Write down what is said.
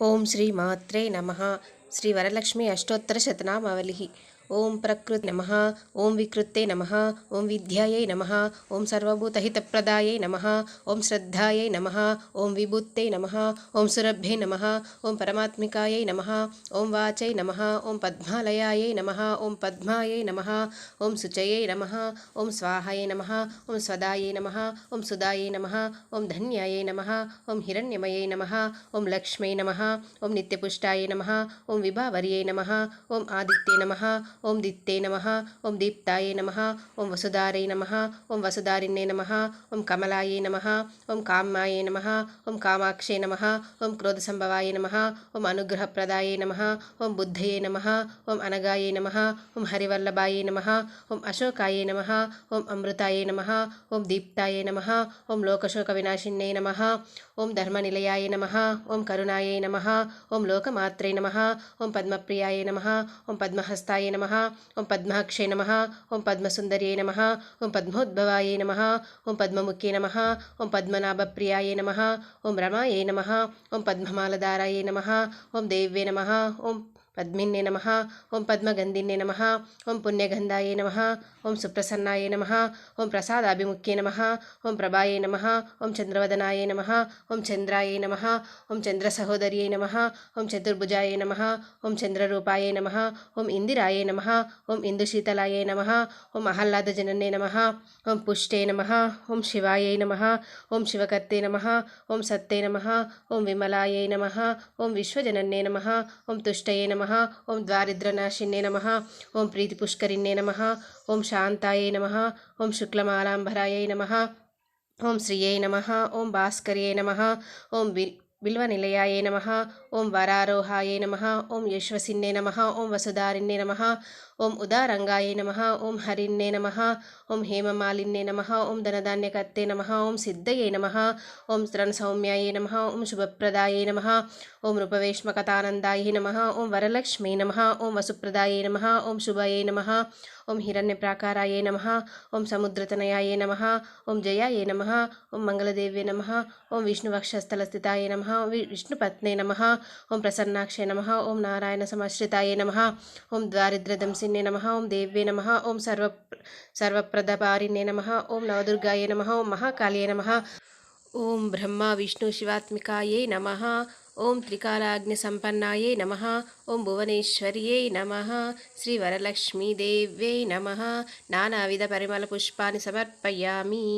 ఓం శ్రీ మాత్రే నమః. శ్రీ వరలక్ష్మి అష్టోత్తర శతనామావళి. ఓం ప్రకృతి నమః. ఓం వికృతే నమః. ఓం విద్యాయై నమః. ఓం సర్వభూతహితప్రదాయై నమః. ఓం శ్రద్ధాయై నమః. ఓం విభూతే నమః. ఓం సురభ్యై నమః. ఓం పరమాత్మికాయై నమః. ఓం వాచై నమః. ఓం పద్మాలయాయై నమః. ఓం పద్మాయై నమః. ఓం శుచయై నమః. ఓం స్వాహాయై నమః. ఓం స్వదాయై నమః. ఓం సుదాయై నమః. ఓం ధన్యాయై నమః. ఓం హిరణ్యమయై నమః. ఓం లక్ష్మై నమః. ఓం నిత్యపుష్టాయై నమః. ఓం విభావర్యై నమః. ఓం ఆదిత్యై నమః. ఓం దిత్తే నమః. ఓం దీప్తాయై నమః. ఓం వసుధారై నమః. ఓం వసుధారిణ్యై నమః. ఓం కమలాయై నమః. ఓం కామాయై నమః. ఓం కామాక్షై నమః. ఓం క్రోధసంభవాయ నమః. ఓం అనుగ్రహప్రదాయై నమః. ఓం బుద్ధయై నమః. ఓం అనగాయై నమః. ఓం హరివల్లభాయై నమః. ఓం అశోకాయై నమః. ఓం అమృతాయై నమః. ఓం దీప్తాయై నమః. ఓం లోకశోక వినాశిన్యై నమః. ఓం ధర్మనిలయాయ నమః. ఓం కరుణాయై నమః. ఓం లోకమాత్రే నమః. ఓం పద్మప్రియాయ నమః. ఓం పద్మహస్తాయ నమః. ఓం పద్మాక్షై నమః. ఓం పద్మసుందర్యై నమః. ఓం పద్మోద్భవాయై నమః. ఓం పద్మముఖ్యై నమః. ఓం పద్మనాభప్రియాయ నమః. ఓం రమాయై నమః. ఓం పద్మమాలధారాయై నమః. ఓం దేవ్యై నమః. ఓం పద్మిన్యై నమః. ఓం పద్మగంధిన్యై నమః. ఓం పుణ్యగంధాయై నమః. ఓం సుప్రసన్నాయై నమః. ఓం ప్రసాదాభిముఖ్యై నమః. ఓం ప్రభాయై నమః. ఓం చంద్రవదనాయై నమః. ఓం చంద్రాయై నమః. ఓం చంద్రసహోదర్యై నమః. ఓం చతుర్భుజాయై నమః. ఓం చంద్రరూపాయై నమః. ఓం ఇందిరాయై నమః. ఓం ఇందుశీతలాయై నమః. ఓం ఆహ్లాదజనన్యై నమః. ఓం పుష్టే నమః. ఓం శివాయై నమః. ఓం శివకర్తే నమః. ఓం సత్తే నమః. ఓం విమలాయై నమః. ఓం విశ్వజనన్యై నమః. ఓం తుష్టయే నమః. ఓం ద్వారిద్రనాశిన్యై నమః. ఓం ప్రీతిపుష్కరిణ్యై నమః. ఓం శాంతాయై నమః. ఓం శుక్లమాలాంబరాయై నమః. ఓం శ్రియై నమః. ఓం భాస్కర్యై నమః. ఓం బిల్వనిలయాయై నమః. ఓం వరారోహాయై నమః. ఓం యశ్వసిన్యై నమః. ఓం వసుధారిణ్యై నమః. ఓం ఉదారంగాయై నమః. ఓం హరిణ్యై నమః. ఓం హేమమాలిన్యై నమః. ఓం ధనధాన్యకర్తే నమః. ఓం సిద్ధయై నమః. ఓం త్రణసౌమ్యాయై నమః. ఓం శుభప్రదాయై నమః. ఓం రూపవేష్మకతానందాయై నమః. ఓం వరలక్ష్మీ నమః. ఓం వసుప్రదాయై నమః. ఓం శుభయై నమః. ఓం హిరణ్యప్రాకారాయై నమః. ఓం సముద్రతనయాయై నమః. ఓం జయాయై నమః. ఓం మంగళదేవ్యై నమః. ఓం విష్ణువక్షస్థలస్థితాయై నమః. ఓం విష్ణుపత్నే నమః. ఓం ప్రసన్నాక్షై నమః. ఓం నారాయణ సమాశ్రితాయై నమః. ఓం ద్వారిద్రదంసిన్యై నమః. ఓం దేవ్యై నమః. ఓం సర్వప్రదపారిణ్యై నమః. ఓం నవదుర్గాయై నమః. ఓం మహాకాళ్యై నమః. ఓం బ్రహ్మ విష్ణు శివాత్మికాయై నమః. ఓం త్రికాలాగ్నిసంపన్నాయై నమః. ఓం భువనేశ్వర్యై నమః. శ్రీ వరలక్ష్మీదేవ్యై నమః. నానావిధ పరిమళ పుష్పాన్ని సమర్పయామి.